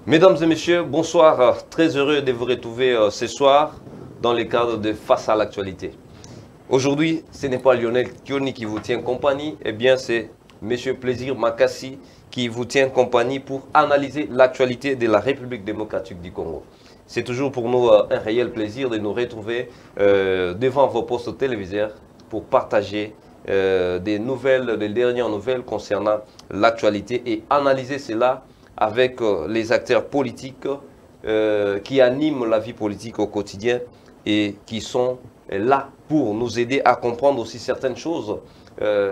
Mesdames et messieurs, bonsoir. Très heureux de vous retrouver ce soir dans le cadre de Face à l'actualité. Aujourd'hui, ce n'est pas Lionel Kioni qui vous tient compagnie, eh bien c'est Monsieur Plaisir Makassi qui vous tient compagnie pour analyser l'actualité de la République démocratique du Congo. C'est toujours pour nous un réel plaisir de nous retrouver devant vos postes téléviseurs pour partager des dernières nouvelles concernant l'actualité et analyser cela avec les acteurs politiques qui animent la vie politique au quotidien et qui sont là pour nous aider à comprendre aussi certaines choses,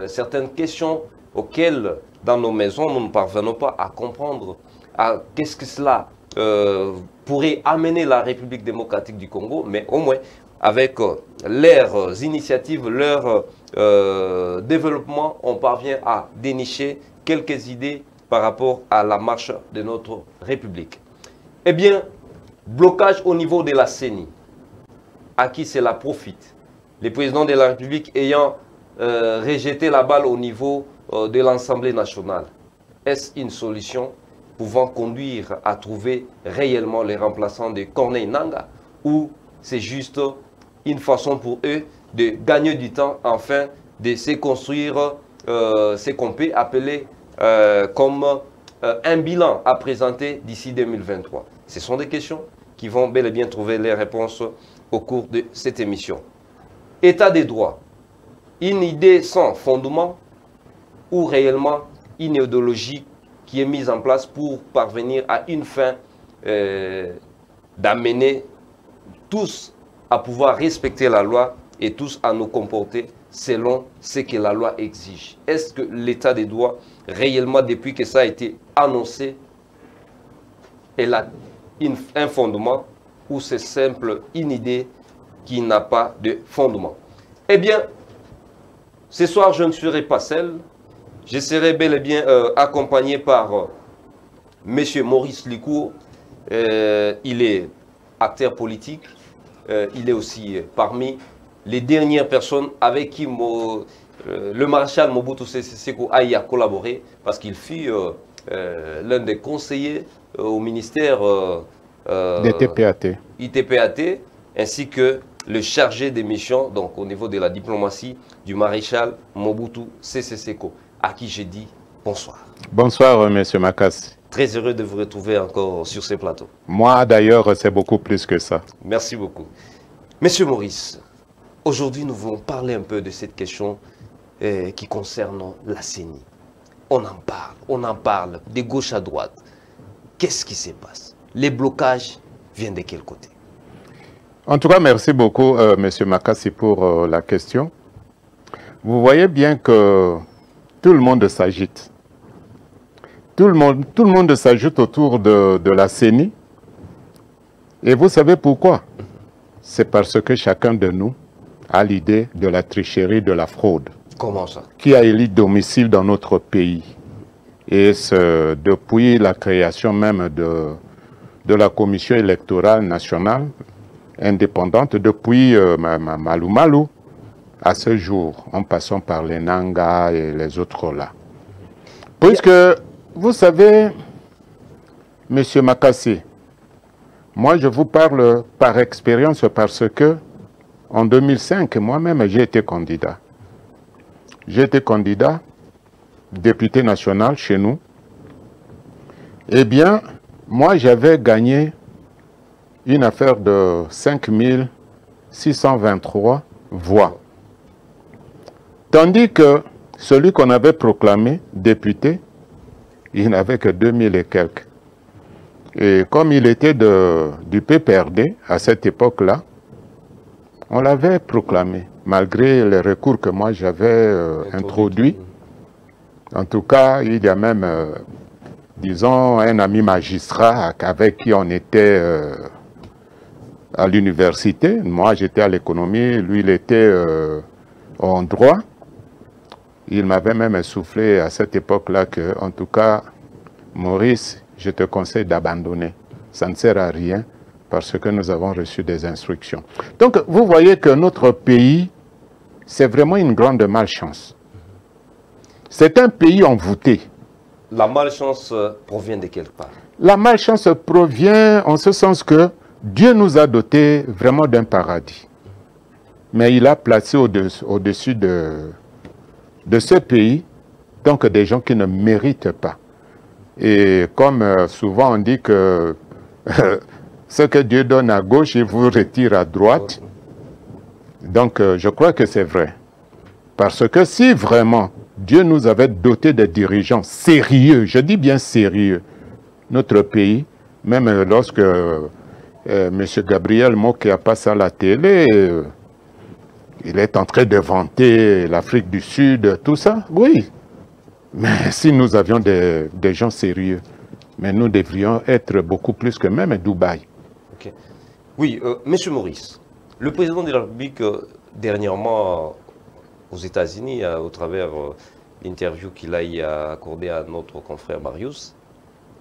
certaines questions auxquelles dans nos maisons nous ne parvenons pas à comprendre. Qu'est-ce que cela pourrait amener la République démocratique du Congo, mais au moins avec leurs initiatives, leur développement, on parvient à dénicher quelques idées par rapport à la marche de notre République. Eh bien, blocage au niveau de la CENI. À qui cela profite? Le président de la République ayant rejeté la balle au niveau de l'Assemblée nationale. Est-ce une solution pouvant conduire à trouver réellement les remplaçants de Corneille Nangaa, ou c'est juste une façon pour eux de gagner du temps afin de se construire ce qu'on peut appeler comme un bilan à présenter d'ici 2023? Ce sont des questions qui vont bel et bien trouver les réponses au cours de cette émission. État des droits, une idée sans fondement ou réellement une idéologie qui est mise en place pour parvenir à une fin d'amener tous à pouvoir respecter la loi et tous à nous comporter selon ce que la loi exige. Est-ce que l'état des droits, réellement, depuis que ça a été annoncé, elle a un fondement, ou c'est simple une idée qui n'a pas de fondement? Eh bien, ce soir, je ne serai pas seul. Je serai bel et bien accompagné par M. Maurice Licourt. Il est acteur politique. Il est aussi parmi les dernières personnes avec qui le maréchal Mobutu Sese Seko a collaboré, parce qu'il fut l'un des conseillers au ministère ITPAT, ainsi que le chargé des missions, donc au niveau de la diplomatie, du maréchal Mobutu Sese Seko, à qui j'ai dit bonsoir. Bonsoir, monsieur Makassi. Très heureux de vous retrouver encore sur ce plateau. Moi, d'ailleurs, c'est beaucoup plus que ça. Merci beaucoup. Monsieur Maurice, aujourd'hui, nous voulons parler un peu de cette question qui concerne la CENI. On en parle de gauche à droite. Qu'est-ce qui se passe? Les blocages viennent de quel côté? En tout cas, merci beaucoup, monsieur Makassi, pour la question. Vous voyez bien que tout le monde s'agite. Tout le monde s'ajoute autour de la CENI. Et vous savez pourquoi? C'est parce que chacun de nous a l'idée de la tricherie, de la fraude. Comment ça? Qui a élu domicile dans notre pays. Et depuis la création même de la Commission électorale nationale indépendante, depuis Malou Malou, à ce jour, en passant par les Nangaa et les autres là. Puisque, vous savez, monsieur Makassi, moi je vous parle par expérience parce que en 2005, moi-même j'ai été candidat. J'ai été candidat, député national chez nous. Eh bien, moi j'avais gagné une affaire de 5623 voix. Tandis que celui qu'on avait proclamé député, il n'avait que 2000 et quelques. Et comme il était du PPRD à cette époque-là, on l'avait proclamé, malgré les recours que moi j'avais introduits. En tout cas, il y a même, disons, un ami magistrat avec qui on était à l'université. Moi, j'étais à l'économie, lui, il était en droit. Il m'avait même soufflé à cette époque-là que, en tout cas, Maurice, je te conseille d'abandonner. Ça ne sert à rien parce que nous avons reçu des instructions. Donc, vous voyez que notre pays, c'est vraiment une grande malchance. C'est un pays envoûté. la malchance provient de quelque part? La malchance provient en ce sens que Dieu nous a dotés vraiment d'un paradis. Mais il a placé au-dessus de ce pays donc des gens qui ne méritent pas. Et comme souvent on dit que ce que Dieu donne à gauche, il vous retire à droite. Donc je crois que c'est vrai. Parce que si vraiment Dieu nous avait doté de dirigeants sérieux, je dis bien sérieux, notre pays, même lorsque M. Gabriel Mokia passe à la télé, il est en train de vanter l'Afrique du Sud, tout ça, oui. Mais si nous avions des gens sérieux, mais nous devrions être beaucoup plus que même Dubaï. Okay. Oui, M. Maurice, le président de la République, dernièrement aux États-Unis, au travers l'interview qu'il a accordée à notre confrère Marius,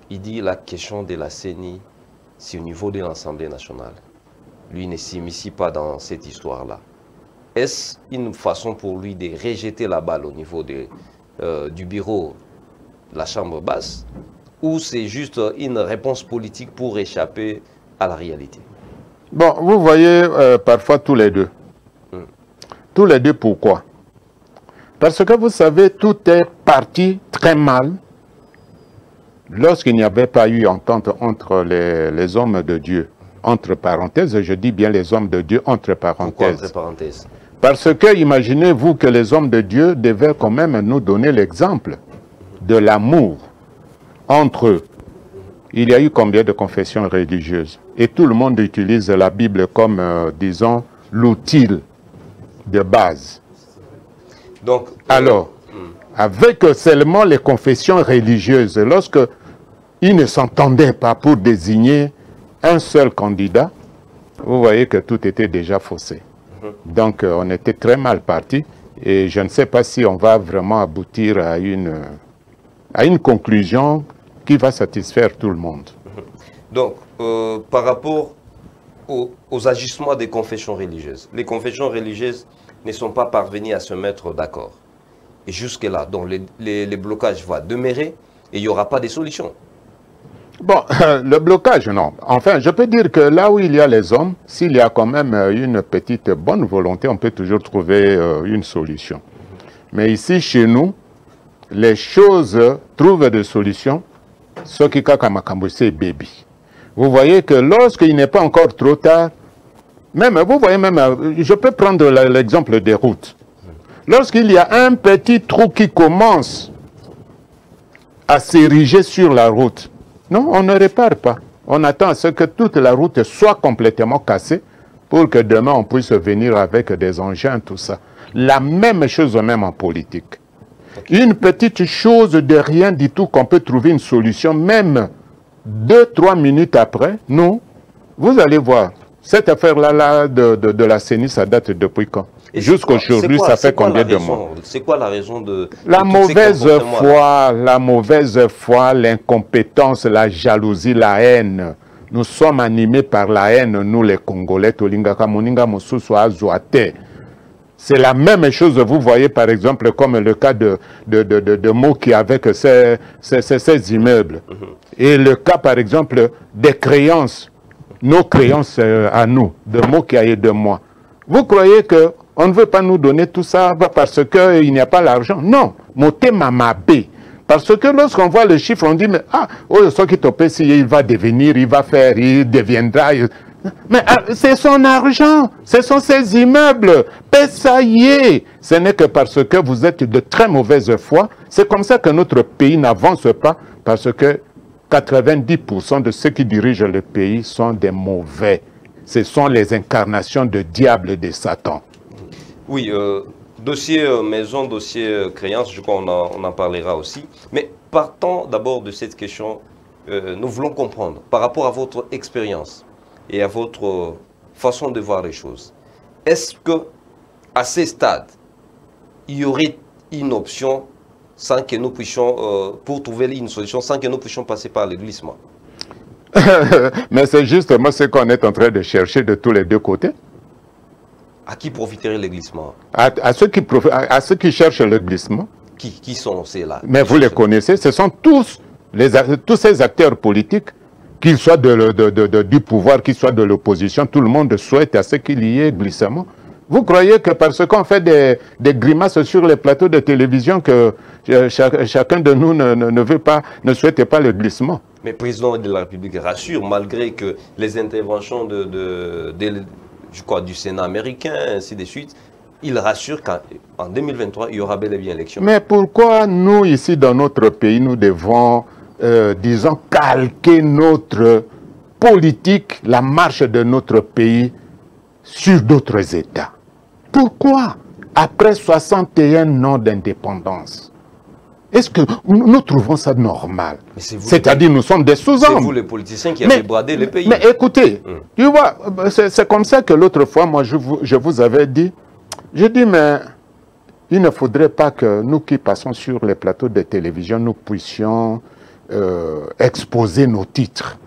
il dit la question de la CENI, c'est au niveau de l'Assemblée nationale. Lui ne s'immisce pas dans cette histoire-là. Est-ce une façon pour lui de rejeter la balle au niveau du bureau de la Chambre basse, ou c'est juste une réponse politique pour échapper à la réalité? Bon, vous voyez parfois tous les deux. Tous les deux, pourquoi? Parce que vous savez, tout est parti très mal lorsqu'il n'y avait pas eu entente entre les hommes de Dieu. Entre parenthèses, je dis bien les hommes de Dieu entre parenthèses. Pourquoi entre parenthèses? Parce que imaginez-vous que les hommes de Dieu devaient quand même nous donner l'exemple de l'amour entre eux. Il y a eu combien de confessions religieuses? Et tout le monde utilise la Bible comme, disons, l'outil de base. Donc, alors, avec seulement les confessions religieuses, lorsque ils ne s'entendaient pas pour désigner un seul candidat, vous voyez que tout était déjà faussé. Donc, on était très mal parti et je ne sais pas si on va vraiment aboutir à une conclusion qui va satisfaire tout le monde. Donc, par rapport aux agissements des confessions religieuses, les confessions religieuses ne sont pas parvenues à se mettre d'accord. Et jusque-là, donc les blocages vont demeurer et il n'y aura pas de solution. Bon, le blocage, non. Enfin, je peux dire que là où il y a les hommes, s'il y a quand même une petite bonne volonté, on peut toujours trouver une solution. Mais ici, chez nous, les choses trouvent des solutions, ce qui est baby. Vous voyez que lorsqu'il n'est pas encore trop tard, vous voyez même, je peux prendre l'exemple des routes. Lorsqu'il y a un petit trou qui commence à s'ériger sur la route, non, on ne répare pas. On attend à ce que toute la route soit complètement cassée pour que demain on puisse venir avec des engins, tout ça. La même chose même en politique. Une petite chose de rien du tout qu'on peut trouver une solution, même 2-3 minutes après, non. Vous allez voir, cette affaire-là de la CENI, ça date depuis quand? Jusqu'aujourd'hui, ça fait combien de mois? C'est quoi la raison de la mauvaise foi, l'incompétence, la jalousie, la haine. Nous sommes animés par la haine, nous les Congolais. C'est la même chose, vous voyez par exemple comme le cas de Moki avec ses immeubles. Et le cas par exemple des créances, nos créances à nous, de Moki et de moi. Vous croyez qu'on ne veut pas nous donner tout ça parce qu'il n'y a pas l'argent? Non, moté mamabé. Parce que lorsqu'on voit le chiffre, on dit, mais ce qui te paie, il va devenir, il va faire, il deviendra. Mais c'est son argent, ce sont ses immeubles. Ça y est. Ce n'est que parce que vous êtes de très mauvaise foi. C'est comme ça que notre pays n'avance pas, parce que 90% de ceux qui dirigent le pays sont des mauvais. Ce sont les incarnations de diable et de Satan. Oui, dossier maison, dossier créance, je crois qu'on en parlera aussi. Mais partons d'abord de cette question, nous voulons comprendre, par rapport à votre expérience et à votre façon de voir les choses, est-ce qu'à ce stade, il y aurait une option sans que nous puissions, pour trouver une solution, sans que nous puissions passer par le glissement? Mais c'est justement ce qu'on est en train de chercher de tous les deux côtés. À qui profiterait le glissement? À ceux qui cherchent le glissement, Qui sont ces-là? Mais vous les connaissez, ce sont tous ces acteurs politiques, qu'ils soient du pouvoir, qu'ils soient de l'opposition, tout le monde souhaite à ce qu'il y ait glissement. Vous croyez que parce qu'on fait des grimaces sur les plateaux de télévision que chacun de nous ne souhaite pas le glissement? Mais le président de la République rassure, malgré que les interventions du Sénat américain, ainsi de suite, il rassure qu'en 2023, il y aura bel et bien élection. Mais pourquoi nous, ici, dans notre pays, nous devons, disons, calquer notre politique, la marche de notre pays sur d'autres États? Pourquoi, après 61 ans d'indépendance, est-ce que nous trouvons ça normal? C'est-à-dire, nous sommes des sous-hommes. C'est vous les politiciens qui avez bradé le pays. Mais écoutez, tu vois, c'est comme ça que l'autre fois, moi, je vous avais dit, mais il ne faudrait pas que nous qui passons sur les plateaux de télévision, nous puissions exposer nos titres.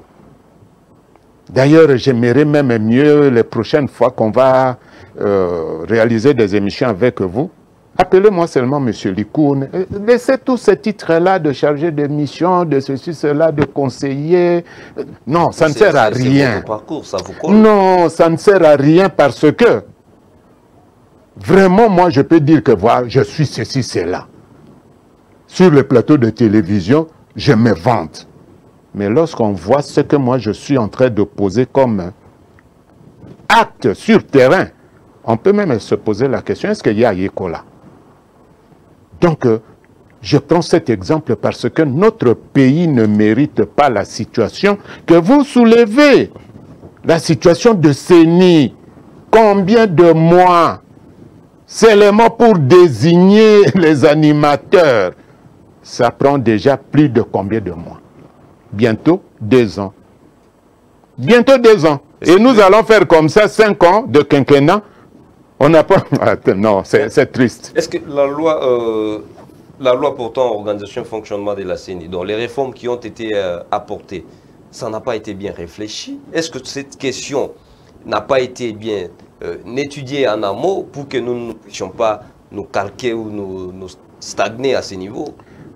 D'ailleurs, j'aimerais même mieux les prochaines fois qu'on va réaliser des émissions avec vous. Appelez-moi seulement M. Likoun. Laissez tous ces titres-là de chargé de mission, de ceci, cela, de conseiller. Non, ça ne sert à rien. Votre parcours, ça vous colle. Non, ça ne sert à rien parce que vraiment, moi, je peux dire que voilà, je suis ceci, cela. Sur le plateau de télévision, je me vante. Mais lorsqu'on voit ce que moi, je suis en train de poser comme acte sur terrain, on peut même se poser la question, est-ce qu'il y a Yekola? Donc, je prends cet exemple parce que notre pays ne mérite pas la situation que vous soulevez. La situation de CENI. Combien de mois seulement pour désigner les animateurs? Ça prend déjà plus de combien de mois? Bientôt 2 ans. Bientôt 2 ans. Et nous allons faire comme ça 5 ans de quinquennat. On n'a pas... Non, c'est triste. Est-ce que la loi portant organisation et fonctionnement de la CENI, donc les réformes qui ont été apportées, ça n'a pas été bien réfléchi? Est-ce que cette question n'a pas été bien étudiée en amont pour que nous ne puissions pas nous calquer ou nous stagner à ce niveau?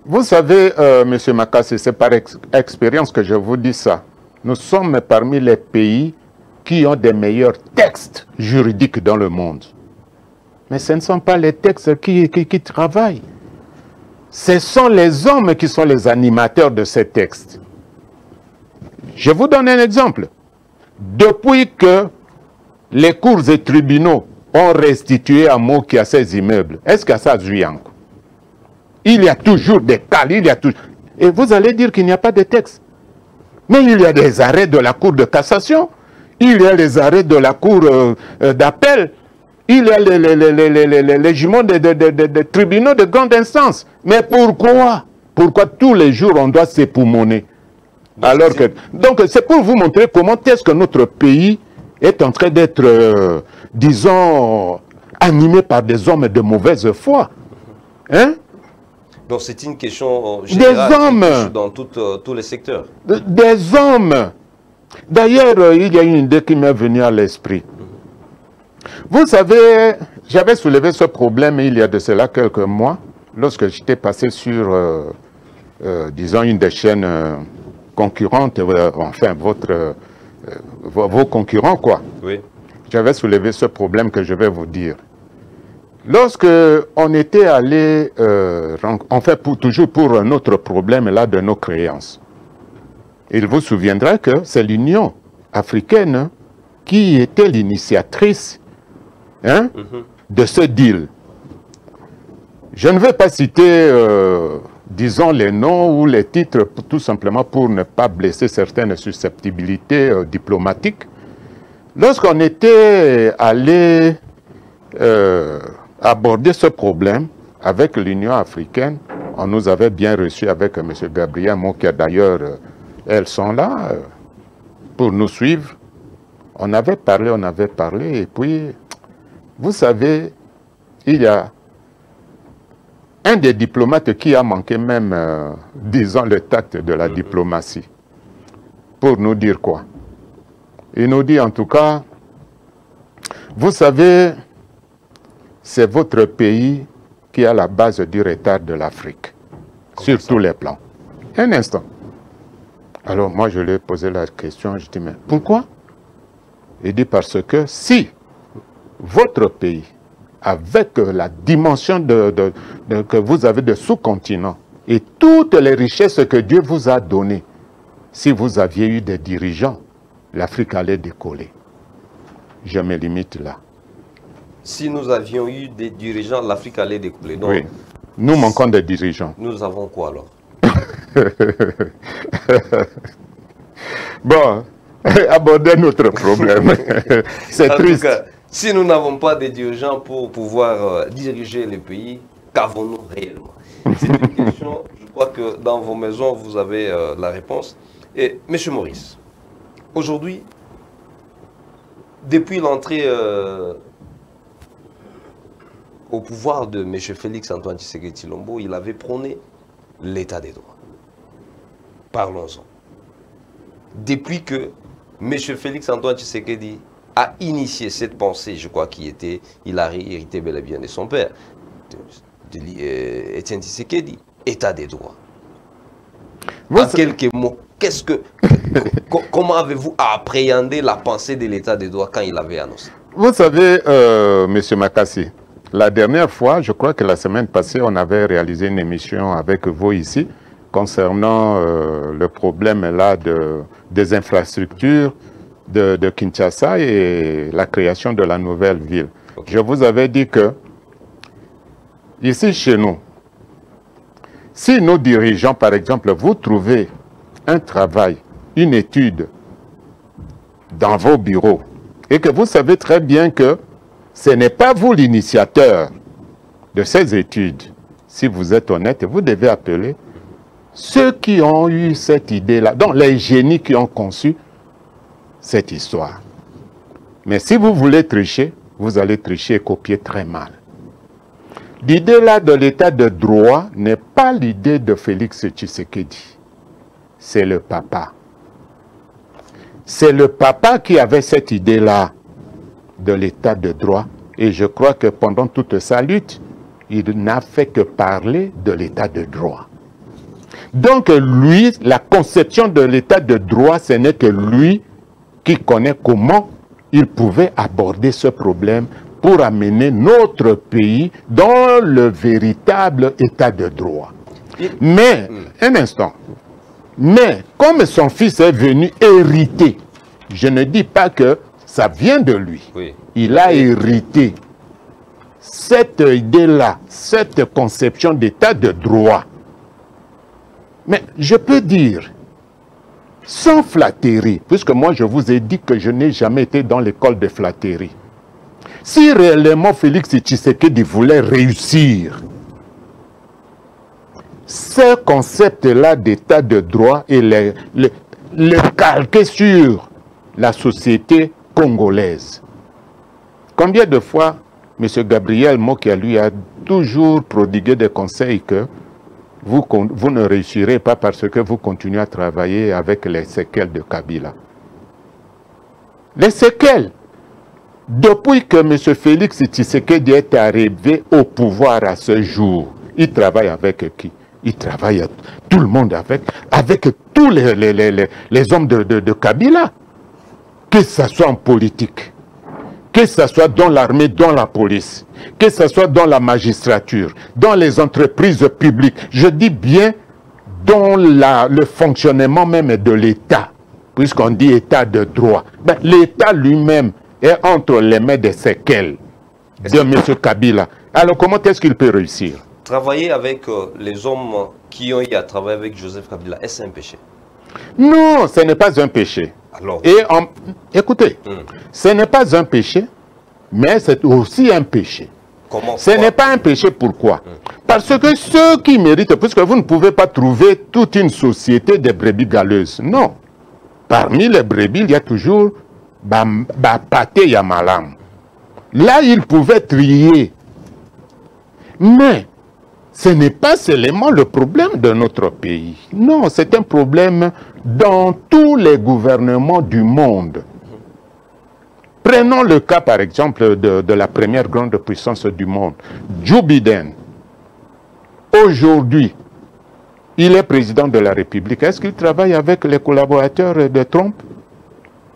Vous savez, M. Makassi, c'est par expérience que je vous dis ça. Nous sommes parmi les pays qui ont des meilleurs textes juridiques dans le monde. Mais ce ne sont pas les textes qui travaillent. Ce sont les hommes qui sont les animateurs de ces textes. Je vous donne un exemple. Depuis que les cours et tribunaux ont restitué à Moki à ces immeubles, est-ce qu'à ça Zuyanko? Il y a toujours des cas, il y a toujours... Et vous allez dire qu'il n'y a pas de texte. Mais il y a des arrêts de la Cour de cassation, il y a les arrêts de la Cour d'appel, il y a les jugements des tribunaux de grande instance. Mais pourquoi? Pourquoi tous les jours on doit s'époumoner? Alors que... Donc c'est pour vous montrer comment est-ce que notre pays est en train d'être, disons, animé par des hommes de mauvaise foi. Hein? Donc c'est une question générale des hommes dans tous les secteurs. Des hommes. D'ailleurs, il y a une idée qui m'est venue à l'esprit. Vous savez, j'avais soulevé ce problème il y a de cela quelques mois, lorsque j'étais passé sur, disons, une des chaînes concurrentes, enfin, vos concurrents, quoi. Oui. J'avais soulevé ce problème que je vais vous dire. Lorsque on était allé, en fait, toujours pour un autre problème là de nos créances, il vous souviendra que c'est l'Union africaine qui était l'initiatrice de ce deal. Je ne vais pas citer, disons, les noms ou les titres, tout simplement pour ne pas blesser certaines susceptibilités diplomatiques. Lorsqu'on était allé aborder ce problème avec l'Union africaine, on nous avait bien reçus avec M. Gabriel Mokia. D'ailleurs, elles sont là pour nous suivre. On avait parlé, et puis, vous savez, il y a un des diplomates qui a manqué même, disons, le tact de la diplomatie. Pour nous dire quoi? Il nous dit en tout cas, vous savez, c'est votre pays qui est à la base du retard de l'Afrique, sur tous les plans. Un instant. Alors moi je lui ai posé la question, je dis mais pourquoi? Il dit parce que si votre pays, avec la dimension que vous avez de sous-continent et toutes les richesses que Dieu vous a données, si vous aviez eu des dirigeants, l'Afrique allait décoller. Je me limite là. Si nous avions eu des dirigeants, l'Afrique allait décoller. Donc, oui. Nous manquons de dirigeants. Nous avons quoi alors? Bon, abordez notre problème. C'est triste. En tout cas, si nous n'avons pas de dirigeants pour pouvoir diriger le pays, qu'avons-nous réellement? C'est une question, je crois que dans vos maisons, vous avez la réponse. Et M. Maurice, aujourd'hui, depuis l'entrée au pouvoir de M. Félix Antoine Tshisekedi Tshilombo, il avait prôné l'état des droits. Parlons-en. Depuis que M. Félix Antoine Tshisekedi a initié cette pensée, je crois qu'il a hérité bel et bien de son père, Étienne Tshisekedi, état des droits. En quelques mots, comment avez-vous appréhendé la pensée de l'état des droits quand il avait annoncé? Vous savez, M. Makassi, la dernière fois, je crois que la semaine passée, on avait réalisé une émission avec vous ici concernant le problème là des infrastructures de Kinshasa et la création de la nouvelle ville. Okay. Je vous avais dit que ici chez nous, si nos dirigeants, par exemple, vous trouvez un travail, une étude dans vos bureaux et que vous savez très bien que ce n'est pas vous l'initiateur de ces études, si vous êtes honnête, vous devez appeler ceux qui ont eu cette idée-là, donc les génies qui ont conçu cette histoire. Mais si vous voulez tricher, vous allez tricher et copier très mal. L'idée là de l'état de droit n'est pas l'idée de Félix Tshisekedi. C'est le papa. C'est le papa qui avait cette idée-là de l'état de droit. Et je crois que pendant toute sa lutte, il n'a fait que parler de l'état de droit. Donc lui, la conception de l'état de droit, ce n'est que lui qui connaît comment il pouvait aborder ce problème pour amener notre pays dans le véritable état de droit. Mais, un instant, mais comme son fils est venu hériter, je ne dis pas que ça vient de lui. Oui. Il a hérité cette idée-là, cette conception d'état de droit. Mais je peux dire, sans flatterie, puisque moi je vous ai dit que je n'ai jamais été dans l'école de flatterie, si réellement Félix Tshisekedi voulait réussir, ce concept-là d'état de droit et le calquer sur la société congolaise. Combien de fois M. Gabriel Mokia lui a toujours prodigué des conseils que vous ne réussirez pas parce que vous continuez à travailler avec les séquelles de Kabila. Les séquelles. Depuis que M. Félix Tshisekedi est arrivé au pouvoir à ce jour, il travaille avec qui? Il travaille tout le monde avec tous les hommes de Kabila. Que ce soit en politique, que ce soit dans l'armée, dans la police, que ce soit dans la magistrature, dans les entreprises publiques, je dis bien dans le fonctionnement même de l'État, puisqu'on dit État de droit. Ben, l'État lui-même est entre les mains des séquelles de M. Kabila. Alors comment est-ce qu'il peut réussir? Travailler avec les hommes qui ont eu à travailler avec Joseph Kabila, est-ce un péché? Non, ce n'est pas un péché. Alors, écoutez, ce n'est pas un péché, mais c'est aussi un péché. Comment? Ce n'est pas un péché, pourquoi? Parce que ceux qui méritent, puisque vous ne pouvez pas trouver toute une société de brebis galeuses. Non. Parmi les brebis, il y a toujours Pate Yamalam. Là, ils pouvaient trier. Mais ce n'est pas seulement le problème de notre pays. Non, c'est un problème dans tous les gouvernements du monde. Prenons le cas, par exemple, de la première grande puissance du monde, Joe Biden. aujourd'hui, il est président de la République, est-ce qu'il travaille avec les collaborateurs de Trump?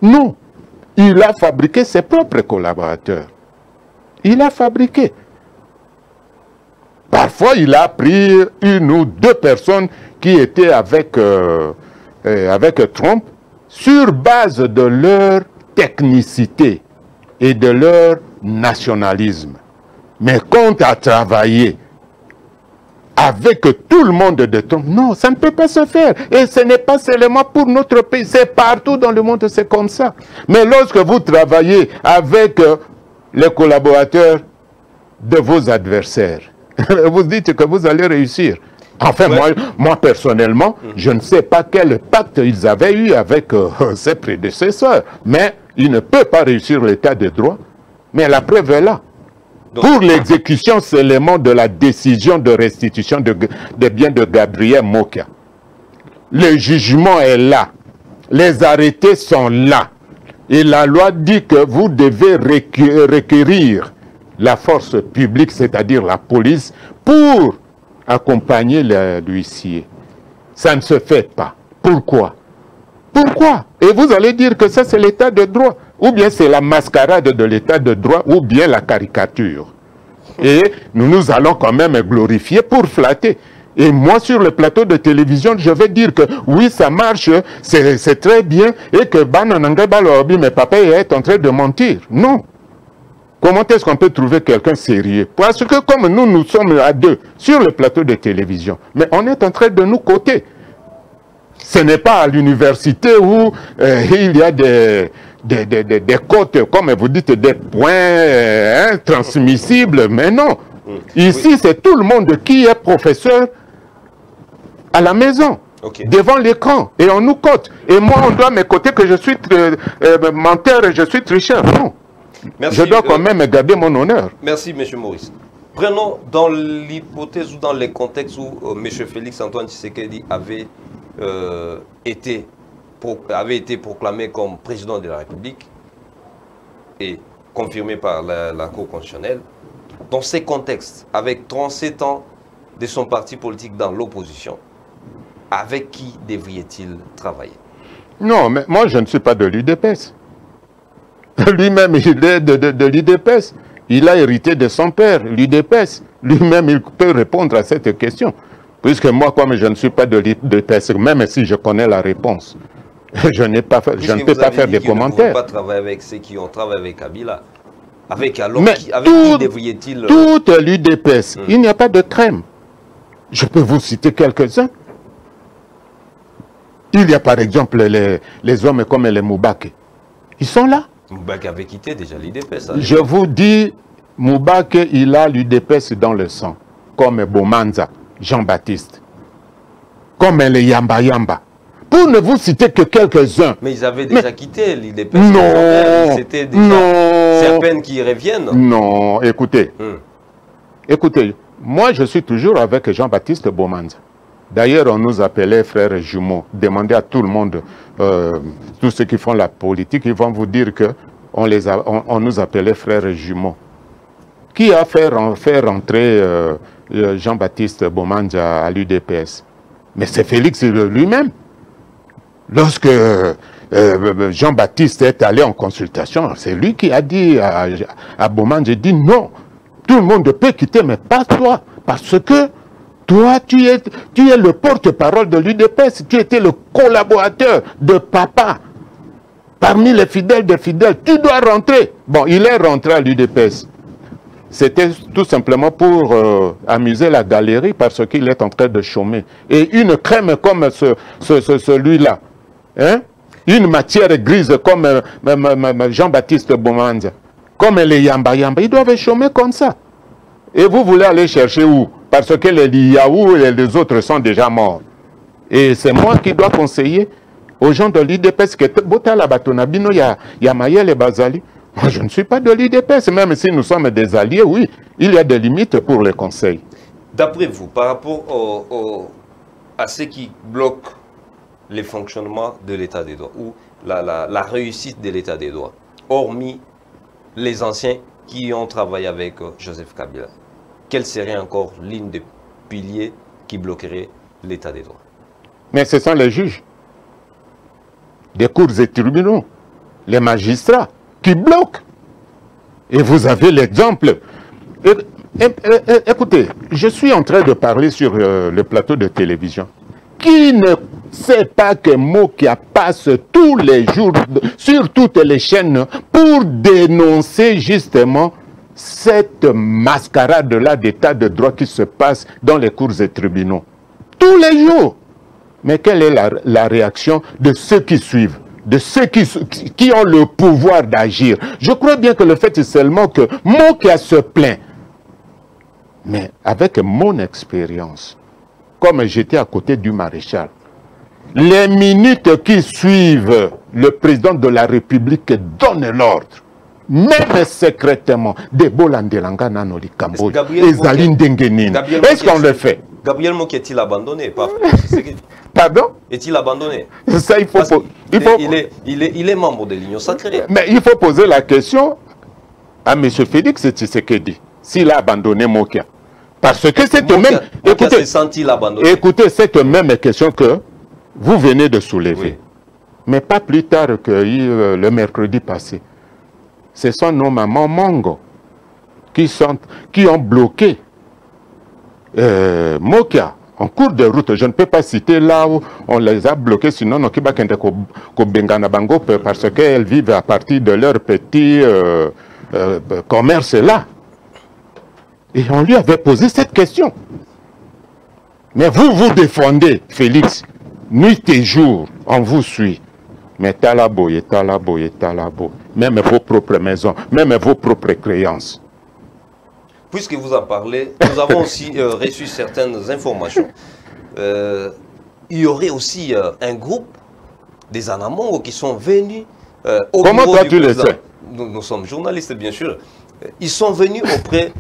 Non. Il a fabriqué ses propres collaborateurs. Il a fabriqué. Parfois, il a pris une ou deux personnes qui étaient avec Trump sur base de leur technicité et de leur nationalisme. Mais quant à travailler avec tout le monde de Trump, non, ça ne peut pas se faire. Et ce n'est pas seulement pour notre pays, c'est partout dans le monde, c'est comme ça. Mais lorsque vous travaillez avec les collaborateurs de vos adversaires, vous dites que vous allez réussir. Enfin, ouais. moi personnellement, je ne sais pas quel pacte ils avaient eu avec ses prédécesseurs. Mais il ne peut pas réussir l'état de droit. Mais la preuve est là. Donc, pour l'exécution seulement de la décision de restitution des biens de Gabriel Mokia, le jugement est là. Les arrêtés sont là. Et la loi dit que vous devez requérir la force publique, c'est-à-dire la police, pour accompagner l'huissier. Ça ne se fait pas. Pourquoi? Pourquoi? Et vous allez dire que ça, c'est l'état de droit. Ou bien c'est la mascarade de l'état de droit, ou bien la caricature. Et nous allons quand même glorifier pour flatter. Et moi, sur le plateau de télévision, je vais dire que oui, ça marche, c'est très bien, et que Banananga Balobi, mais papa est en train de mentir. Non. Comment est-ce qu'on peut trouver quelqu'un sérieux? Parce que comme nous sommes à deux sur le plateau de télévision, mais on est en train de nous coter. Ce n'est pas à l'université où il y a des cotes, comme vous dites, des points transmissibles, mais non. Ici, c'est tout le monde qui est professeur à la maison, devant l'écran, et on nous cote. Et moi, on doit me coter que je suis menteur et je suis tricheur. Non. Merci, je dois quand même garder mon honneur. Merci, M. Maurice. Prenons dans l'hypothèse ou dans les contextes où M. Félix-Antoine Tshisekedi avait été proclamé comme président de la République et confirmé par la Cour constitutionnelle. Dans ces contextes, avec 37 ans de son parti politique dans l'opposition, avec qui devrait-il travailler? Non, mais moi je ne suis pas de l'UDPS. Lui-même, il est de l'UDPS. Il a hérité de son père, l'UDPS. Lui-même, il peut répondre à cette question. Puisque moi, comme je ne suis pas de l'UDPS, même si je connais la réponse, je ne peux pas faire des commentaires. Ne pas travailler avec ceux qui ont travaillé avec Kabila. Avec qui devrait-il... Toute l'UDPS, il n'y a pas de crème. Je peux vous citer quelques-uns. Il y a par exemple les hommes comme les Moubake. Ils sont là. Moubake avait quitté déjà l'UDPS. Je vous dis, Moubake, il a l'UDPS dans le sang. Comme Bomanza, Jean-Baptiste. Comme les Yamba Yamba. Pour ne vous citer que quelques-uns. Mais ils avaient déjà quitté l'UDPS. Non. C'était déjà... C'est à peine qu'ils reviennent. Non, écoutez. Écoutez, moi je suis toujours avec Jean-Baptiste Bomanza. D'ailleurs, on nous appelait frères jumeaux. Demandez à tout le monde, tous ceux qui font la politique, ils vont vous dire qu'on nous appelait frères jumeaux. Qui a fait rentrer Jean-Baptiste Bomanza à l'UDPS? Mais c'est Félix lui-même. Lorsque Jean-Baptiste est allé en consultation, c'est lui qui a dit à Bomanza, dit non, tout le monde peut quitter, mais pas toi, parce que toi, tu es le porte-parole de l'UDPS, tu étais le collaborateur de papa. Parmi les fidèles des fidèles, tu dois rentrer. Bon, il est rentré à l'UDPS. C'était tout simplement pour amuser la galerie parce qu'il est en train de chômer. Et une crème comme celui-là, hein? Une matière grise comme Jean-Baptiste Bomanza, comme les Yamba Yamba, ils doivent chômer comme ça. Et vous voulez aller chercher où? Parce que les Liaou et les autres sont déjà morts. Et c'est moi qui dois conseiller aux gens de l'IDPS que Botala Batonabino, il y a Mayel et Bazali. Moi, je ne suis pas de l'IDPS, même si nous sommes des alliés, oui, il y a des limites pour les conseils. D'après vous, par rapport à ce qui bloque le fonctionnement de l'État des droits, ou la réussite de l'État des droits, hormis les anciens qui ont travaillé avec Joseph Kabila, quelle serait encore l'une des pilier qui bloquerait l'état des droits. Mais ce sont les juges, des cours et tribunaux, les magistrats qui bloquent. Et vous avez l'exemple. Écoutez, je suis en train de parler sur le plateau de télévision. Qui ne sait pas que Mokia passe tous les jours sur toutes les chaînes pour dénoncer justement cette mascarade-là d'état de droit qui se passe dans les cours et tribunaux? Tous les jours. Mais quelle est la réaction de ceux qui suivent, de ceux qui ont le pouvoir d'agir? Je crois bien que le fait est seulement que Mokia se plaint. Mais avec mon expérience, comme j'étais à côté du maréchal, les minutes qui suivent, le président de la République donne l'ordre, même secrètement, de Bolandelanga Nanoli Kambo et Zaline Dengenine. Est-ce qu'on le fait? Gabriel Mokia est-il abandonné? Pardon? Est-il abandonné? Ça, il est membre de l'Union sacrée. Mais il faut poser la question à M. Félix Tshisekedi, s'il a abandonné Mokia. Parce que cette même... Écoutez, cette même question que vous venez de soulever. Oui. Mais pas plus tard que le mercredi passé. Ce sont nos mamans Mongo qui ont bloqué Mokia en cours de route. Je ne peux pas citer là où on les a bloqués, sinon on Bango parce qu'elles vivent à partir de leur petit commerce là. Et on lui avait posé cette question. Mais vous défendez, Félix, nuit et jour, on vous suit. Mais talabo, même vos propres maisons, même vos propres créances. Puisque vous en parlez, nous avons aussi reçu certaines informations. Il y aurait aussi un groupe des Anamongo qui sont venus au Comment bureau toi du tu le président. sais? Nous sommes journalistes, bien sûr. Ils sont venus auprès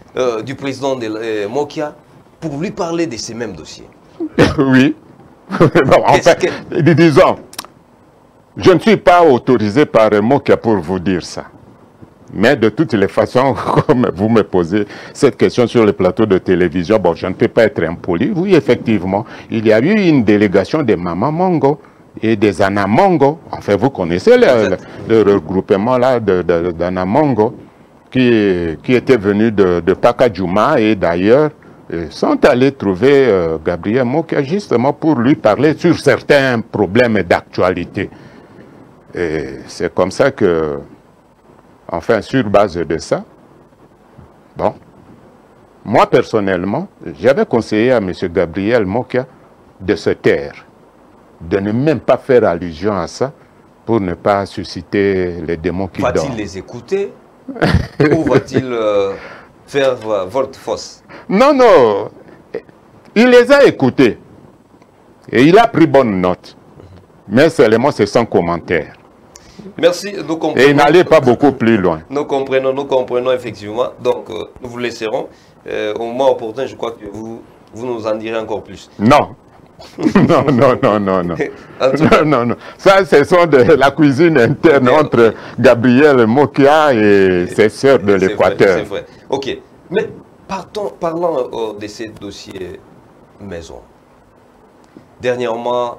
du président de Mokia pour lui parler de ces mêmes dossiers. Oui. Bon, en fait, disons, je ne suis pas autorisé par Mokia pour vous dire ça. Mais de toutes les façons, comme vous me posez cette question sur le plateau de télévision, bon, je ne peux pas être impoli. Oui, effectivement, il y a eu une délégation des Maman Mongo et des Anamongo. Enfin, vous connaissez le regroupement là d'Anamongo qui était venu de Pakadjouma et d'ailleurs sont allés trouver Gabriel Mokia justement pour lui parler sur certains problèmes d'actualité. Et c'est comme ça que, enfin, sur base de ça, bon, moi personnellement, j'avais conseillé à M. Gabriel Mokia de se taire, de ne même pas faire allusion à ça pour ne pas susciter les démons qui dorment. Va-t-il les écouter ou va-t-il faire volte-face? Non, non, il les a écoutés et il a pris bonne note, mais seulement c'est sans commentaire. Merci, nous comprenons. Et il n'allait pas beaucoup plus loin. Nous comprenons effectivement. Donc, nous vous laisserons. Au moment opportun, je crois que vous nous en direz encore plus. Non. Non. Non. Ça, ce sont de la cuisine interne entre Gabriel Mokia et ses sœurs de l'Équateur. C'est vrai. Ok. Mais parlons de ces dossiers maison. Dernièrement,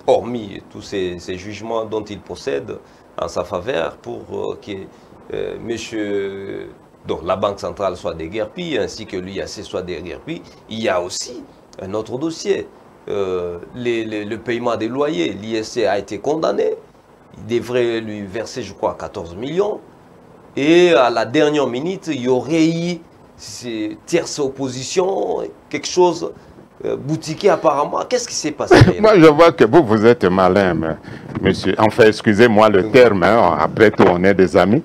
hormis tous ces jugements dont il possède en sa faveur pour que la Banque centrale soit déguerpie, ainsi que l'IAC soit déguerpie, il y a aussi un autre dossier. Le paiement des loyers, l'ISC a été condamné, il devrait lui verser, je crois, 14 millions. Et à la dernière minute, il y aurait eu tierce opposition, quelque chose boutiqué apparemment. Qu'est-ce qui s'est passé? Moi, je vois que vous êtes malin, monsieur. Enfin, excusez-moi le terme, hein, après tout, on est des amis.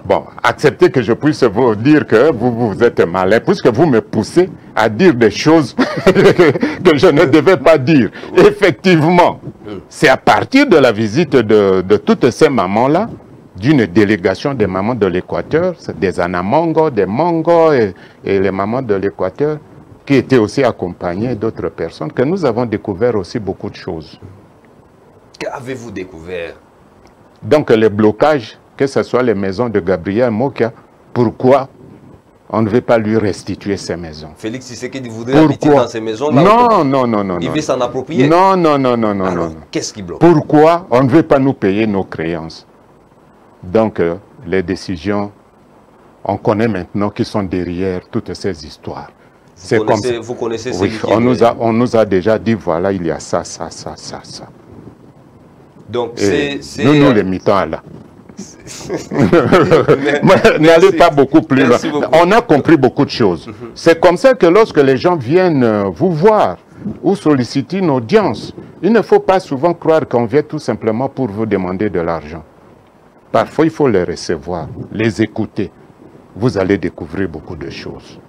Bon, acceptez que je puisse vous dire que vous êtes malin, puisque vous me poussez à dire des choses que je ne devais pas dire. Effectivement, c'est à partir de la visite de toutes ces mamans-là, d'une délégation des mamans de l'Équateur, des Anamongo, des Mongo et les mamans de l'Équateur, qui étaient aussi accompagnées d'autres personnes, que nous avons découvert aussi beaucoup de choses. Qu'avez-vous découvert? Donc les blocages, que ce soit les maisons de Gabriel Mokia, pourquoi on ne veut pas lui restituer ses maisons. Félix Tshisekedi voudrait habiter dans ces maisons là. Non. Il veut s'en approprier. Non. Qu'est-ce qui bloque? Pourquoi on ne veut pas nous payer nos créances? Donc, les décisions, on connaît maintenant qui sont derrière toutes ces histoires. Vous connaissez oui, on nous a déjà dit, voilà, il y a ça. Donc, nous les mettons là. N'allez pas beaucoup plus loin. On a compris beaucoup de choses. C'est comme ça que lorsque les gens viennent vous voir ou solliciter une audience, il ne faut pas souvent croire qu'on vient tout simplement pour vous demander de l'argent. Parfois, il faut les recevoir, les écouter. Vous allez découvrir beaucoup de choses.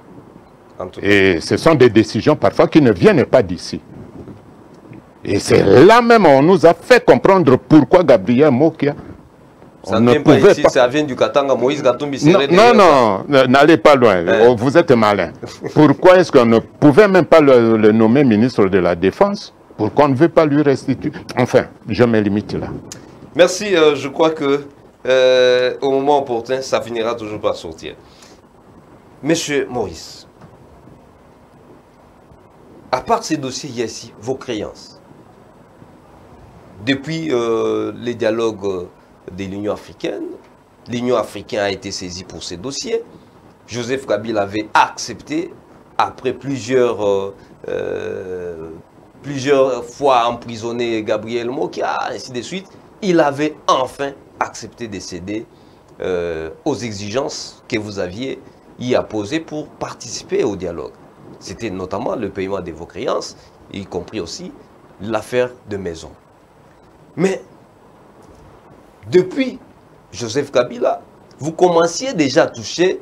Et ce sont des décisions parfois qui ne viennent pas d'ici. Et c'est là même on nous a fait comprendre pourquoi Gabriel Mokia... Ça ne vient pas ici, ça vient du Katanga, Moïse Katumbi. Non, n'allez pas loin, vous êtes malin. Pourquoi est-ce qu'on ne pouvait même pas le nommer ministre de la Défense? Pourquoi on ne veut pas lui restituer? Enfin, je me limite là. Merci, je crois que au moment opportun, ça finira toujours par sortir. Monsieur Maurice, à part ces dossiers, il y a ici vos créances. Depuis les dialogues de l'Union africaine a été saisie pour ces dossiers. Joseph Kabila avait accepté, après plusieurs fois emprisonné Gabriel Mokia, ainsi de suite, il avait enfin accepté de céder aux exigences que vous aviez y apposées pour participer au dialogue. C'était notamment le paiement de vos créances, y compris aussi l'affaire de maison. Mais depuis Joseph Kabila, vous commenciez déjà à toucher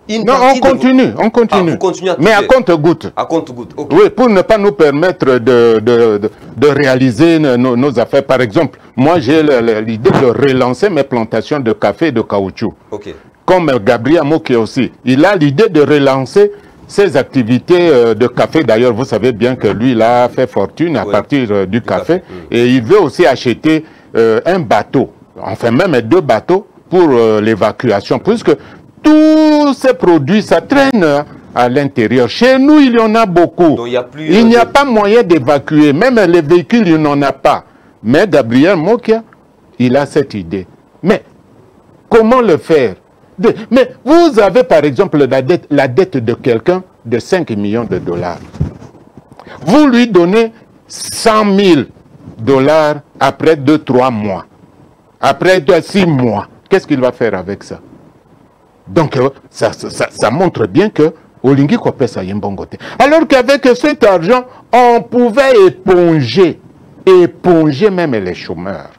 une partie on continue. Vous continuez à toucher. Mais à compte-gouttes. À compte-gouttes, ok. Oui, pour ne pas nous permettre de réaliser nos affaires. Par exemple, moi j'ai l'idée de relancer mes plantations de café et de caoutchouc. Ok. Comme Gabriel Moké aussi. Il a l'idée de relancer ses activités de café. D'ailleurs, vous savez bien que lui, il a fait fortune à partir du café. Et il veut aussi acheter un bateau, enfin même 2 bateaux pour l'évacuation, puisque tous ces produits, ça traîne à l'intérieur. Chez nous, il y en a beaucoup. Donc, il n'y a pas moyen d'évacuer. Même les véhicules, il n'en a pas. Mais Gabriel Mokia, il a cette idée. Mais comment le faire? Mais vous avez par exemple la dette de quelqu'un de 5 millions de dollars. Vous lui donnez 100 000 dollars après 2-3 mois. Après 6 mois. Qu'est-ce qu'il va faire avec ça? Donc, ça montre bien que Olingi Kopesa Yembongote. Alors qu'avec cet argent, on pouvait éponger même les chômeurs.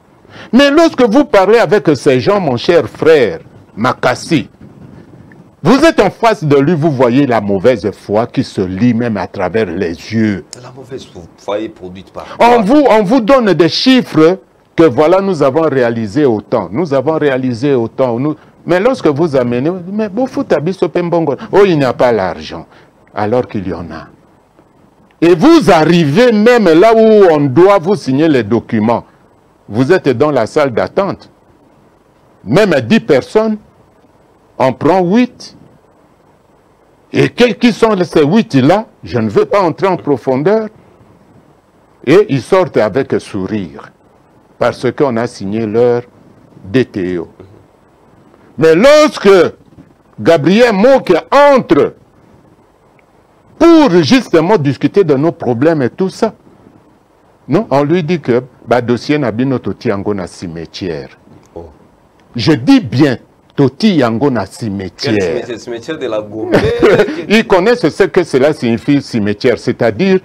Mais lorsque vous parlez avec ces gens, mon cher frère, Makassi, vous êtes en face de lui, vous voyez la mauvaise foi qui se lit même à travers les yeux. La mauvaise foi est produite par... On vous donne des chiffres que voilà, nous avons réalisé autant. Nous avons réalisé autant. Mais lorsque vous amenez, mais oh, il n'y a pas l'argent, alors qu'il y en a. Et vous arrivez même là où on doit vous signer les documents. Vous êtes dans la salle d'attente. Même 10 personnes, on prend 8. Et qui sont ces 8-là? Je ne veux pas entrer en profondeur. Et ils sortent avec sourire. Parce qu'on a signé leur DTO. Mais lorsque Gabriel Mokia entre pour justement discuter de nos problèmes et tout ça, non, on lui dit que le dossier n'a pas été na cimetière. Oh. Je dis bien, Toti Yango na cimetière. Quel cimetière de la Gombe? Ils connaissent ce que cela signifie cimetière, c'est-à-dire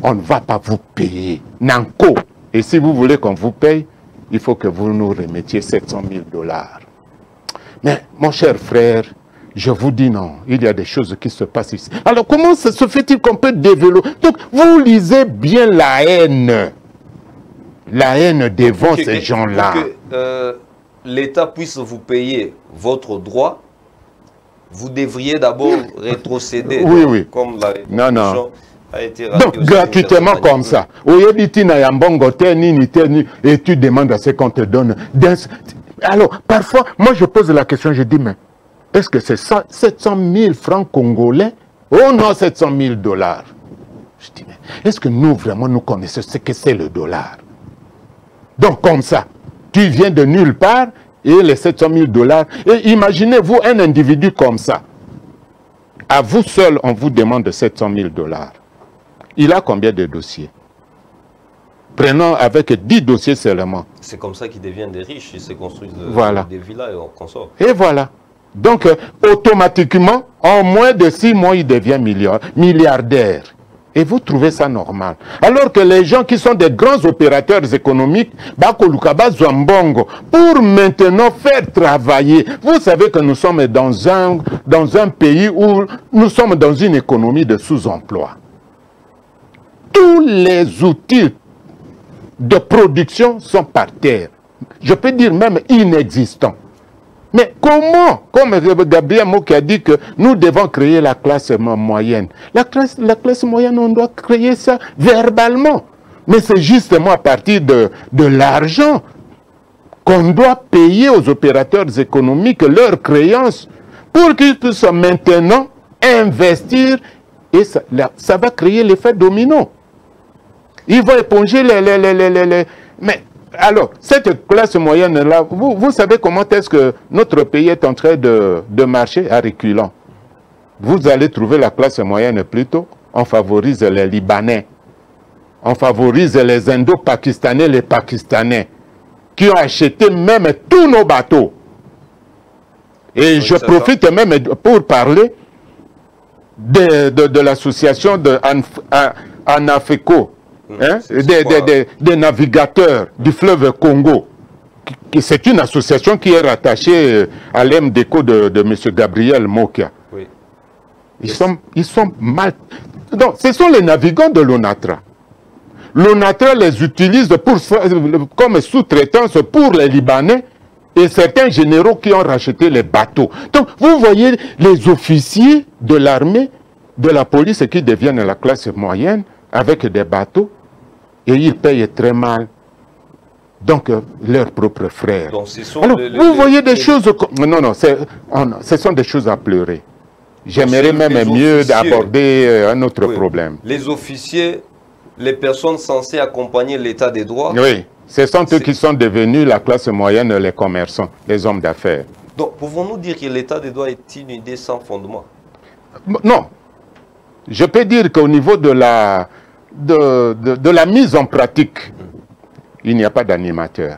on ne va pas vous payer. Nanko. Et si vous voulez qu'on vous paye, il faut que vous nous remettiez 700 000 dollars. Mais mon cher frère, je vous dis non, il y a des choses qui se passent ici. Alors comment se fait-il qu'on peut développer? Donc vous lisez bien la haine devant ces gens-là. Pour que l'État puisse vous payer votre droit, vous devriez d'abord rétrocéder. Oui, oui. Comme la non. A été donc gratuitement comme ça. Et tu demandes à ce qu'on te donne. Alors parfois, moi je pose la question, je dis mais est-ce que c'est 700 000 francs congolais? Oh non, 700 000 dollars. Je dis, mais est-ce que nous, vraiment, nous connaissons ce que c'est le dollar? Donc, comme ça, tu viens de nulle part et les 700 000 dollars. Et imaginez-vous un individu comme ça. À vous seul, on vous demande 700 000 dollars. Il a combien de dossiers? Prenons avec 10 dossiers seulement. C'est comme ça qu'ils deviennent des riches. Ils se construisent des villas et on consort. Et voilà. Donc, automatiquement, en moins de 6 mois, il devient milliardaire. Et vous trouvez ça normal. Alors que les gens qui sont des grands opérateurs économiques, pour maintenant faire travailler, vous savez que nous sommes dans un pays où nous sommes dans une économie de sous-emploi. Tous les outils de production sont par terre. Je peux dire même inexistants. Mais comment, comme Gabriel Moki a dit que nous devons créer la classe moyenne. La classe moyenne, on doit créer ça verbalement. Mais c'est justement à partir de l'argent qu'on doit payer aux opérateurs économiques leurs créances pour qu'ils puissent maintenant investir et ça va créer l'effet domino. Ils vont éponger Mais alors, cette classe moyenne-là, vous savez comment est-ce que notre pays est en train de marcher à reculant. Vous allez trouver la classe moyenne plutôt. On favorise les Libanais. On favorise les Indo-Pakistanais, les Pakistanais, qui ont acheté même tous nos bateaux. Et oui, je profite même pour parler de l'association de Anafeco. Hein, des navigateurs du fleuve Congo. C'est une association qui est rattachée à l'MDECO de M. Gabriel Mokia. Oui. Ils sont mal... Donc, ce sont les navigants de l'ONATRA. L'ONATRA les utilise comme sous-traitance pour les Libanais et certains généraux qui ont racheté les bateaux. Donc, vous voyez les officiers de l'armée, de la police qui deviennent la classe moyenne avec des bateaux. Et ils payent très mal, donc leurs propres frères. Donc, alors, vous voyez des choses... Non, ce sont des choses à pleurer. J'aimerais même mieux d'aborder un autre problème. Les officiers, les personnes censées accompagner l'état des droits... Oui, ce sont eux qui sont devenus la classe moyenne, les commerçants, les hommes d'affaires. Donc, pouvons-nous dire que l'état des droits est une idée sans fondement? Non. Je peux dire qu'au niveau de la mise en pratique, il n'y a pas d'animateur.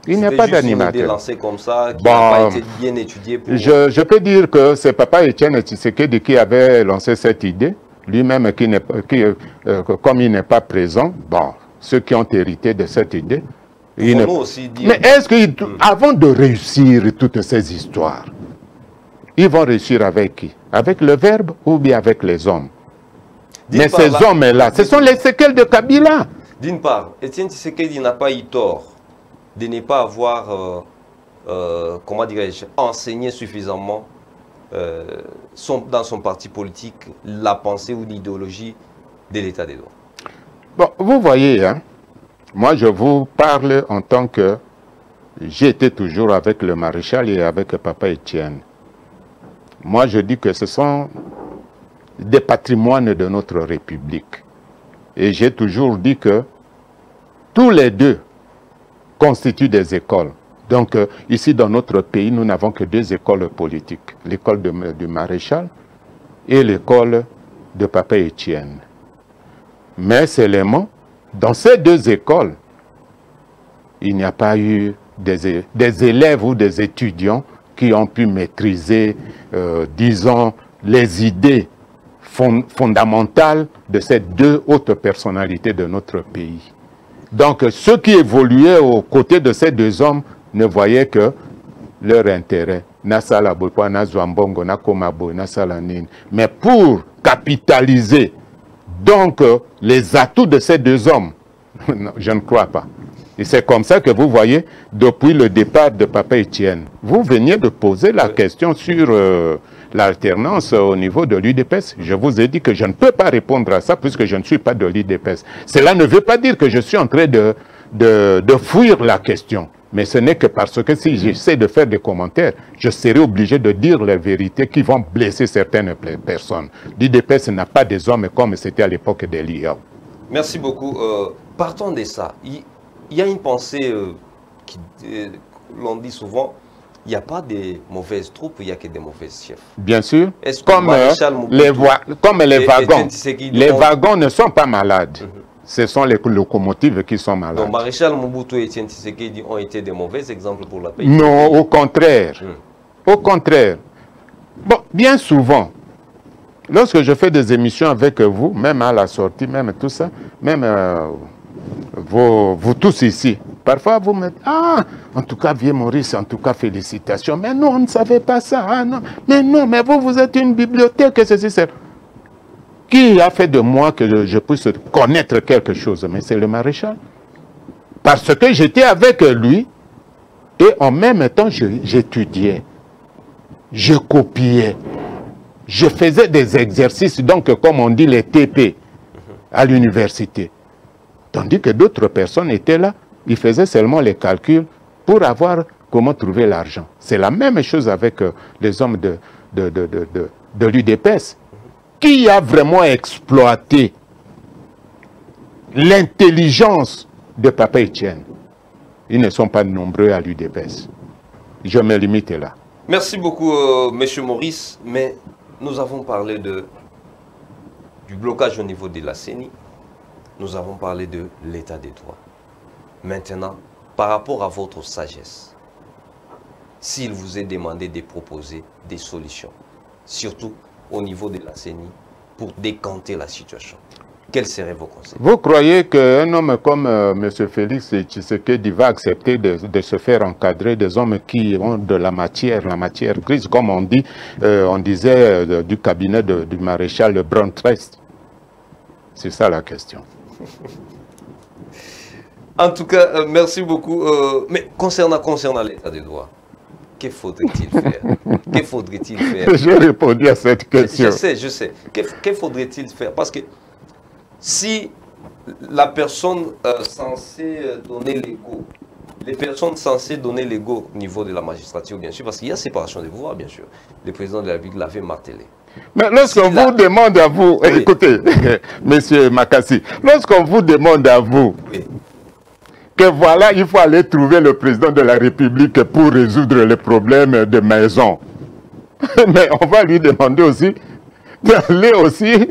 Il n'y a pas d'animateur. Lancé comme ça, qui n'a pas été bien étudié pour... je peux dire que c'est Papa Etienne Tshisekedi qui avait lancé cette idée. Lui-même, comme il n'est pas présent, bon, ceux qui ont hérité de cette idée... Mais est-ce qu'avant de réussir toutes ces histoires, ils vont réussir avec qui? Avec le verbe ou bien avec les hommes? Mais ces hommes-là, ce sont les séquelles de Kabila. D'une part, Etienne Tshisekedi n'a pas eu tort de ne pas avoir, comment dirais-je, enseigné suffisamment dans son parti politique la pensée ou l'idéologie de l'état des droits. Bon, vous voyez, hein, moi je vous parle en tant que j'étais toujours avec le maréchal et avec Papa Etienne. Moi je dis que ce sont des patrimoines de notre République. Et j'ai toujours dit que tous les deux constituent des écoles. Donc ici dans notre pays, nous n'avons que deux écoles politiques. L'école du maréchal et l'école de Papa Etienne. Mais seulement, dans ces deux écoles, il n'y a pas eu des élèves ou des étudiants qui ont pu maîtriser, disons, les idées fondamentale de ces deux hautes personnalités de notre pays. Donc, ceux qui évoluaient aux côtés de ces deux hommes ne voyaient que leur intérêt. Mais pour capitaliser donc les atouts de ces deux hommes, non, je ne crois pas. Et c'est comme ça que vous voyez, depuis le départ de Papa Etienne, vous veniez de poser la question sur l'alternance au niveau de l'UDPS. Je vous ai dit que je ne peux pas répondre à ça puisque je ne suis pas de l'UDPS. Cela ne veut pas dire que je suis en train de fuir la question. Mais ce n'est que parce que si j'essaie de faire des commentaires, je serai obligé de dire la vérité qui vont blesser certaines personnes. L'UDPS n'a pas des hommes comme c'était à l'époque des l'IA. Merci beaucoup. Partons de ça. Il y a une pensée qui, l'on dit souvent, il n'y a pas de mauvaises troupes, il n'y a que des mauvais chefs. Bien sûr. Comme les wagons. Les wagons ne sont pas malades. Ce sont les locomotives qui sont malades. Donc Maréchal Mobutu et Etienne Tshisekedi ont été des mauvais exemples pour la pays? Non, au contraire. Au contraire. Bon, bien souvent, lorsque je fais des émissions avec vous, même à la sortie, même tout ça, même vous tous ici, parfois vous me dites, ah, en tout cas, Vieux Maurice, en tout cas, félicitations. Mais non, on ne savait pas ça. Ah, non. Mais vous êtes une bibliothèque, ceci, c'est... Qui a fait de moi que je puisse connaître quelque chose? Mais c'est le maréchal. Parce que j'étais avec lui et en même temps, j'étudiais, je copiais, je faisais des exercices, donc comme on dit les TP à l'université. Tandis que d'autres personnes étaient là, ils faisaient seulement les calculs pour avoir comment trouver l'argent. C'est la même chose avec les hommes de l'UDPS. Qui a vraiment exploité l'intelligence de Papa Etienne? Ils ne sont pas nombreux à l'UDPS. Je me limite là. Merci beaucoup, M. Maurice. Mais nous avons parlé du blocage au niveau de la CENI. Nous avons parlé de l'état des droits. Maintenant, par rapport à votre sagesse, s'il vous est demandé de proposer des solutions, surtout au niveau de la CENI, pour décanter la situation, quels seraient vos conseils? Vous croyez qu'un homme comme M. Félix Tshisekedi va accepter de se faire encadrer des hommes qui ont de la matière grise, comme on dit, on disait du cabinet du maréchal Bruntrest? C'est ça la question. En tout cas, merci beaucoup. Mais concernant l'état des droits, que faudrait-il faire? Que faudrait-il faire? J'ai répondu à cette question. Je sais. Que faudrait-il faire? Parce que si la personne censée donner l'ego, les personnes censées donner l'ego au niveau de la magistrature, bien sûr, parce qu'il y a séparation des pouvoirs, bien sûr. Le président de la République l'avait martelé. Mais lorsqu'on vous demande à vous, oui. Écoutez, monsieur Makassi, lorsqu'on vous demande à vous, oui, que voilà, il faut aller trouver le président de la République pour résoudre les problèmes de maison. Mais on va lui demander aussi d'aller aussi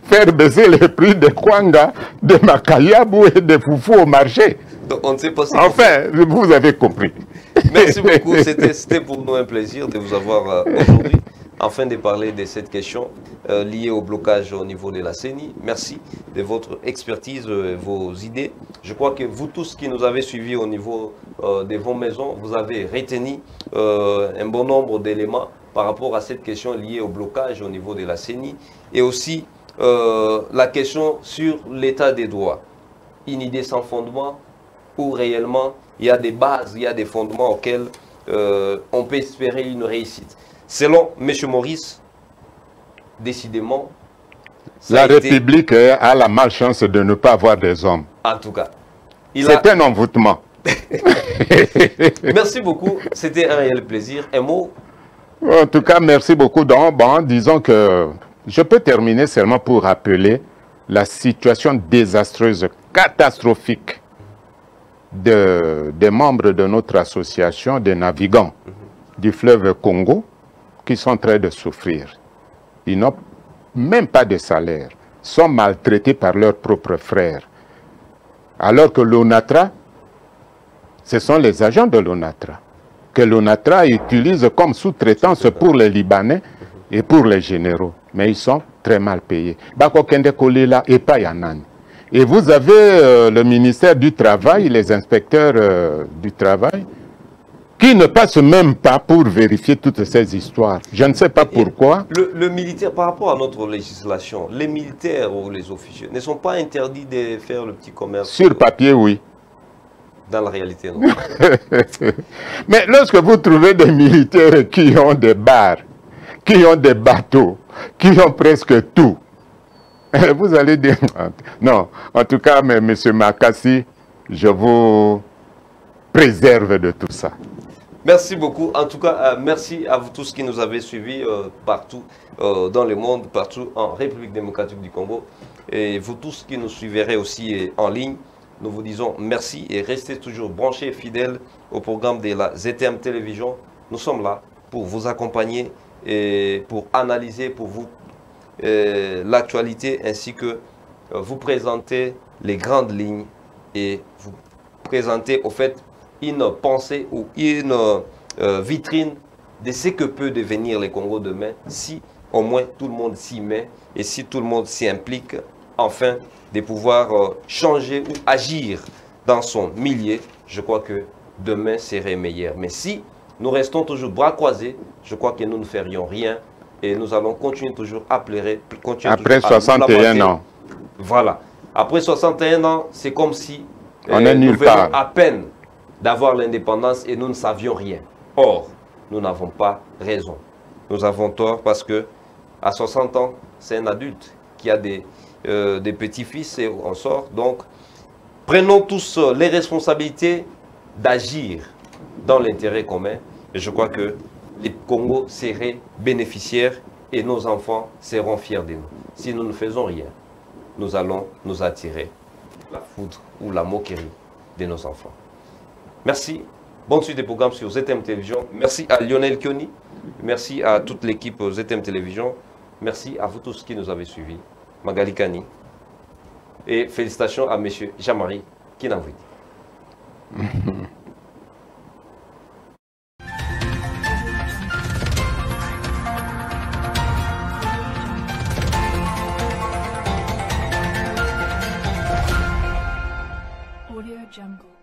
faire baisser les prix de Kwanga, de Makayabou et de Foufou au marché. Donc on ne sait pas si... Enfin, vous avez compris. Merci beaucoup, c'était pour nous un plaisir de vous avoir aujourd'hui, afin de parler de cette question liée au blocage au niveau de la CENI. Merci de votre expertise et vos idées. Je crois que vous tous qui nous avez suivis au niveau de vos maisons, vous avez retenu un bon nombre d'éléments par rapport à cette question liée au blocage au niveau de la CENI et aussi la question sur l'état des droits. Une idée sans fondement où réellement il y a des bases, il y a des fondements auxquels on peut espérer une réussite. Selon M. Maurice, décidément, la République a la malchance de ne pas avoir des hommes. En tout cas. C'est un envoûtement. Merci beaucoup. C'était un réel plaisir. Un mot? En tout cas, merci beaucoup. Disons que je peux terminer seulement pour rappeler la situation désastreuse, catastrophique des membres de notre association des navigants du fleuve Congo qui sont en train de souffrir. Ils n'ont même pas de salaire, sont maltraités par leurs propres frères. Alors que l'ONATRA, ce sont les agents de l'ONATRA, que l'ONATRA utilise comme sous-traitance pour les Libanais et pour les généraux. Mais ils sont très mal payés. Et vous avez le ministère du Travail, les inspecteurs du Travail, qui ne passent même pas pour vérifier toutes ces histoires. Je ne sais pas pourquoi. Le militaire, par rapport à notre législation, les militaires ou les officiers ne sont pas interdits de faire le petit commerce? Sur papier, oui. Dans la réalité, non. Mais lorsque vous trouvez des militaires qui ont des bars, qui ont des bateaux, qui ont presque tout, vous allez dire... Non, en tout cas, M. Makassi, je vous préserve de tout ça. Merci beaucoup. En tout cas, merci à vous tous qui nous avez suivis partout dans le monde, partout en République démocratique du Congo. Et vous tous qui nous suivrez aussi en ligne, nous vous disons merci et restez toujours branchés et fidèles au programme de la ZTM Télévision. Nous sommes là pour vous accompagner et pour analyser pour vous l'actualité ainsi que vous présenter les grandes lignes et vous présenter au fait une pensée ou une vitrine de ce que peut devenir le Congo demain si au moins tout le monde s'y met et si tout le monde s'y implique afin de pouvoir changer ou agir dans son milieu. Je crois que demain serait meilleur. Mais si nous restons toujours bras croisés, je crois que nous ne ferions rien et nous allons continuer toujours à pleurer. Après 61 ans. Voilà. Après 61 ans, c'est comme si on est nulle nous part. venons à peine d'avoir l'indépendance et nous ne savions rien. Or, nous n'avons pas raison. Nous avons tort parce que à 60 ans, c'est un adulte qui a des petits-fils et on sort. Donc, prenons tous les responsabilités d'agir dans l'intérêt commun. Et je crois que les Congos seraient bénéficiaires et nos enfants seront fiers de nous. Si nous ne faisons rien, nous allons nous attirer la foudre ou la moquerie de nos enfants. Merci. Bonne suite des programmes sur ZTM Télévision. Merci à Lionel Kioni. Merci à toute l'équipe ZTM Télévision. Merci à vous tous qui nous avez suivis. Magali Kani. Et félicitations à M. Jean-Marie Kinavouidi. Audio Jungle.